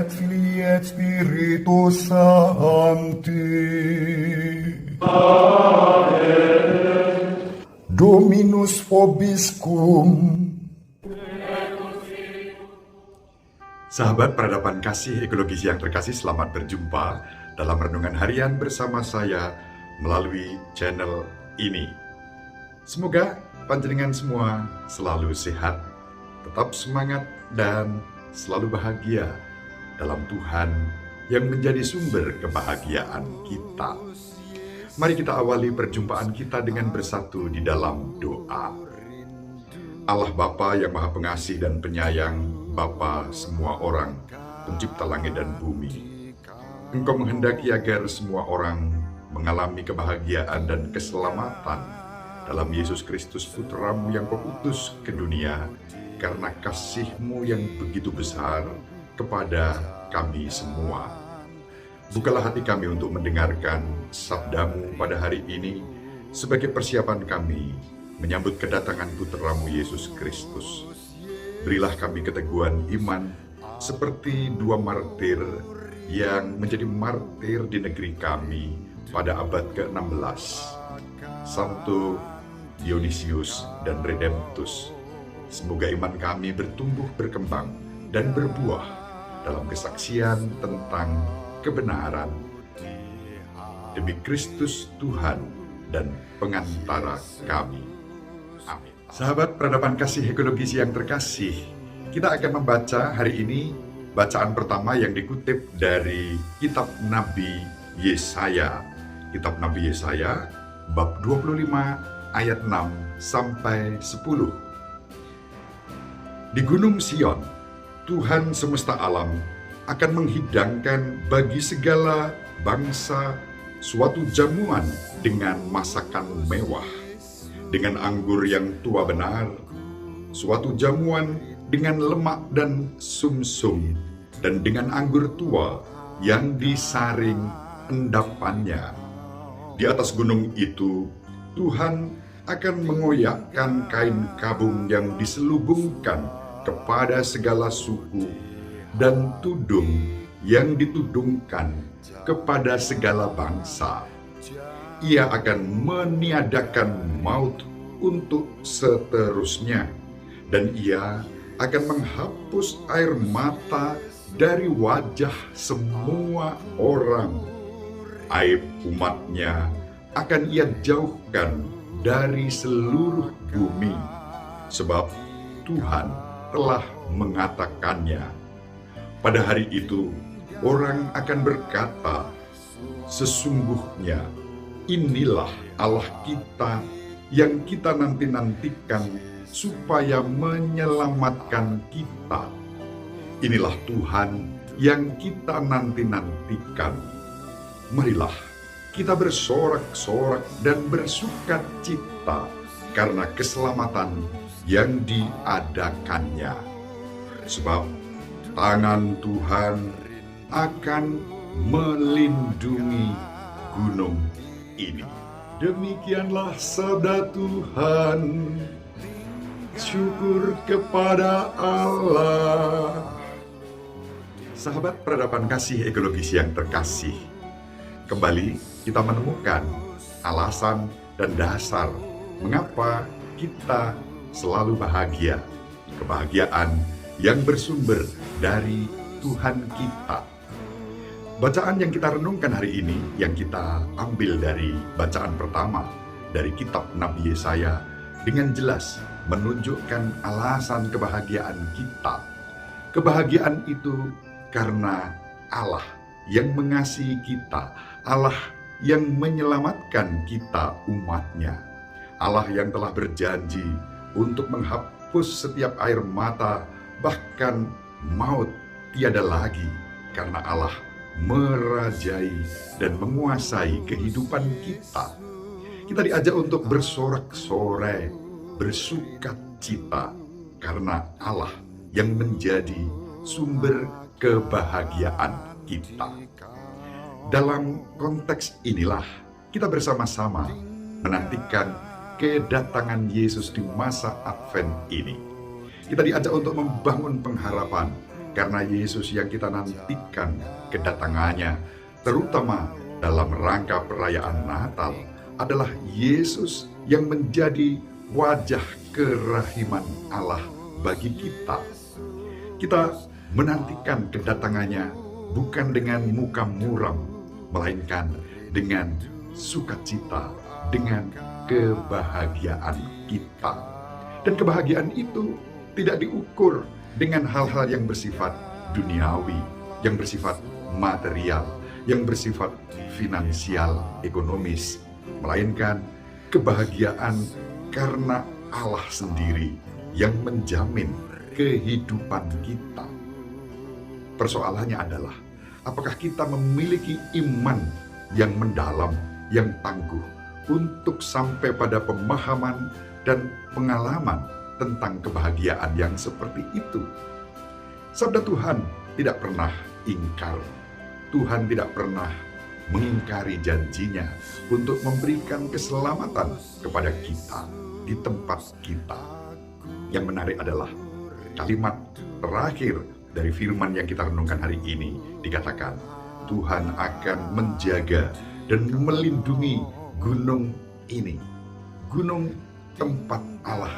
et Filii et Spiritus Sancti. Dominus vobiscum. Sahabat peradaban kasih ekologis yang terkasih, selamat berjumpa dalam renungan harian bersama saya melalui channel ini. Semoga panjenengan semua selalu sehat, tetap semangat dan selalu bahagia dalam Tuhan yang menjadi sumber kebahagiaan kita. Mari kita awali perjumpaan kita dengan bersatu di dalam doa. Allah Bapa yang Maha Pengasih dan Penyayang, Bapa semua orang, pencipta langit dan bumi. Engkau menghendaki agar semua orang mengalami kebahagiaan dan keselamatan dalam Yesus Kristus Putramu yang Kau utus ke dunia, karena kasih-Mu yang begitu besar kepada kami semua. Bukalah hati kami untuk mendengarkan sabda-Mu pada hari ini sebagai persiapan kami menyambut kedatangan Putramu Yesus Kristus. Berilah kami keteguhan iman seperti dua martir yang menjadi martir di negeri kami pada abad ke-16, Santo Dionysius dan Redemptus. Semoga iman kami bertumbuh, berkembang, dan berbuah dalam kesaksian tentang kebenaran demi Kristus Tuhan dan pengantara kami. Amin. Sahabat peradaban kasih ekologis yang terkasih, kita akan membaca hari ini bacaan pertama yang dikutip dari kitab Nabi Yesaya. Kitab Nabi Yesaya bab 25 ayat 6 sampai 10. Di Gunung Sion, Tuhan semesta alam akan menghidangkan bagi segala bangsa suatu jamuan dengan masakan mewah, dengan anggur yang tua benar, suatu jamuan dengan lemak dan sumsum, dan dengan anggur tua yang disaring endapannya. Di atas gunung itu, Tuhan akan mengoyakkan kain kabung yang diselubungkan kepada segala suku, dan tudung yang ditudungkan kepada segala bangsa. Ia akan meniadakan maut untuk seterusnya, dan ia akan menghapus air mata dari wajah semua orang. Aib umatnya akan ia jauhkan dari seluruh bumi, sebab Tuhan telah mengatakannya. Pada hari itu, orang akan berkata, sesungguhnya inilah Allah kita yang kita nanti-nantikan supaya menyelamatkan kita. Inilah Tuhan yang kita nanti-nantikan. Marilah kita bersorak-sorak dan bersukacita karena keselamatan yang diadakannya. Sebab tangan Tuhan akan melindungi gunung ini. Demikianlah sabda Tuhan. Syukur kepada Allah. Sahabat peradaban kasih ekologis yang terkasih, kembali kita menemukan alasan dan dasar mengapa kita selalu bahagia. Kebahagiaan yang bersumber dari Tuhan kita. Bacaan yang kita renungkan hari ini, yang kita ambil dari bacaan pertama dari kitab Nabi Yesaya, dengan jelas menunjukkan alasan kebahagiaan kita. Kebahagiaan itu karena Allah yang mengasihi kita, Allah yang menyelamatkan kita umatnya, Allah yang telah berjanji untuk menghapus setiap air mata, bahkan maut tiada lagi, karena Allah merajai dan menguasai kehidupan kita. Kita diajak untuk bersorak-sorai, bersukacita, karena Allah yang menjadi sumber kebahagiaan kita. Dalam konteks inilah kita bersama-sama menantikan kedatangan Yesus di masa Advent ini. Kita diajak untuk membangun pengharapan karena Yesus yang kita nantikan kedatangannya, terutama dalam rangka perayaan Natal, adalah Yesus yang menjadi wajah kerahiman Allah bagi kita. Kita menantikan kedatangannya bukan dengan muka muram, melainkan dengan sukacita, dengan kebahagiaan kita. Dan kebahagiaan itu tidak diukur dengan hal-hal yang bersifat duniawi, yang bersifat material, yang bersifat finansial, ekonomis, melainkan kebahagiaan karena Allah sendiri yang menjamin kehidupan kita. Persoalannya adalah, apakah kita memiliki iman yang mendalam, yang tangguh, untuk sampai pada pemahaman dan pengalaman tentang kebahagiaan yang seperti itu. Sabda Tuhan tidak pernah ingkar. Tuhan tidak pernah mengingkari janjinya untuk memberikan keselamatan kepada kita di tempat kita. Yang menarik adalah kalimat terakhir dari firman yang kita renungkan hari ini, dikatakan Tuhan akan menjaga dan melindungi gunung ini, gunung tempat Allah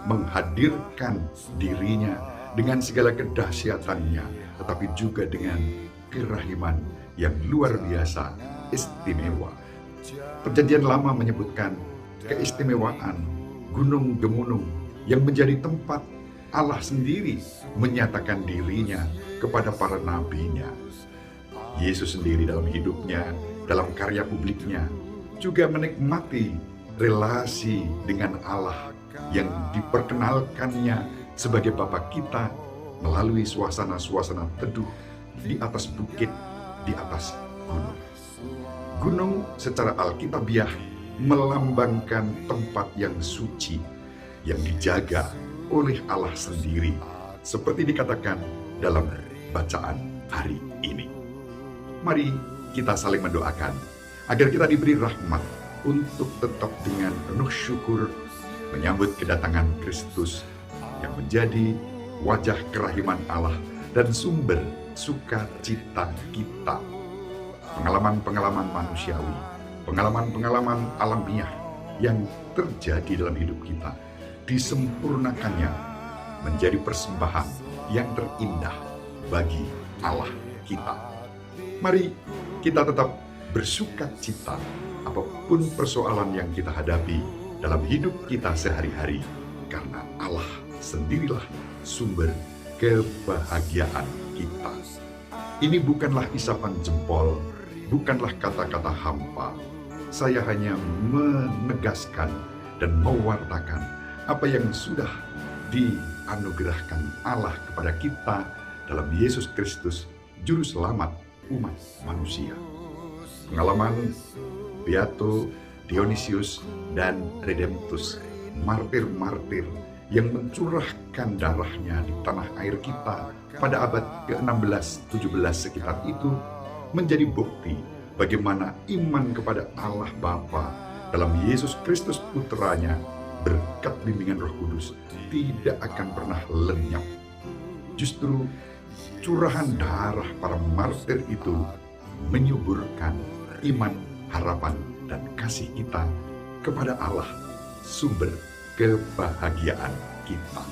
menghadirkan dirinya dengan segala kedahsyatannya, tetapi juga dengan kerahiman yang luar biasa, istimewa. Perjanjian Lama menyebutkan keistimewaan gunung Gemunung yang menjadi tempat Allah sendiri menyatakan dirinya kepada para nabinya. Yesus sendiri dalam hidupnya, dalam karya publiknya, juga menikmati relasi dengan Allah yang diperkenalkannya sebagai Bapa kita melalui suasana-suasana teduh di atas bukit, di atas gunung. Gunung secara alkitabiah melambangkan tempat yang suci, yang dijaga oleh Allah sendiri, seperti dikatakan dalam bacaan hari ini. Mari kita saling mendoakan agar kita diberi rahmat untuk tetap dengan penuh syukur menyambut kedatangan Kristus yang menjadi wajah kerahiman Allah dan sumber sukacita kita. Pengalaman-pengalaman manusiawi, pengalaman-pengalaman alamiah yang terjadi dalam hidup kita disempurnakannya menjadi persembahan yang terindah bagi Allah kita. Mari kita tetap bersukacita apapun persoalan yang kita hadapi dalam hidup kita sehari-hari, karena Allah sendirilah sumber kebahagiaan kita. Ini bukanlah isapan jempol, bukanlah kata-kata hampa. Saya hanya menegaskan dan mewartakan apa yang sudah dianugerahkan Allah kepada kita dalam Yesus Kristus, Juru Selamat umat manusia. Pengalaman Beato, Dionysius, dan Redemptus, martir-martir yang mencurahkan darahnya di tanah air kita pada abad ke-16-17 sekitar itu, menjadi bukti bagaimana iman kepada Allah Bapa dalam Yesus Kristus Putranya berkat bimbingan Roh Kudus tidak akan pernah lenyap. Justru curahan darah para martir itu menyuburkan iman, harapan, dan kasih kita kepada Allah, sumber kebahagiaan kita.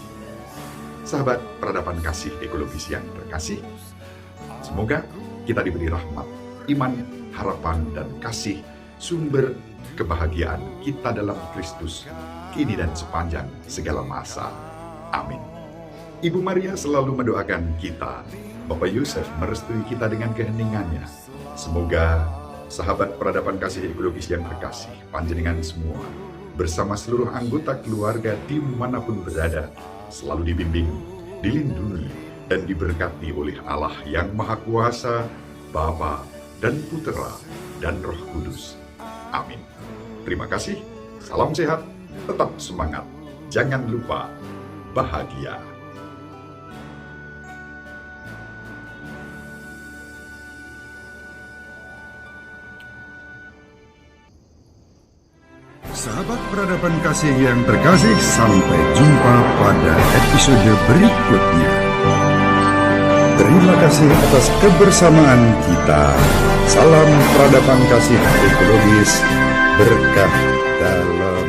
Sahabat peradaban kasih ekologis yang terkasih, semoga kita diberi rahmat, iman, harapan, dan kasih, sumber kebahagiaan kita dalam Kristus, kini dan sepanjang segala masa. Amin. Ibu Maria selalu mendoakan kita. Bapak Yusuf merestui kita dengan keheningannya. Semoga sahabat peradaban kasih ekologis yang terkasih, panjenengan semua, bersama seluruh anggota keluarga dimanapun berada, selalu dibimbing, dilindungi, dan diberkati oleh Allah yang Maha Kuasa, Bapa dan Putera dan Roh Kudus. Amin. Terima kasih, salam sehat, tetap semangat, jangan lupa bahagia. Sahabat peradaban kasih yang terkasih, sampai jumpa pada episode berikutnya. Terima kasih atas kebersamaan kita. Salam peradaban kasih ekologis, berkah dalam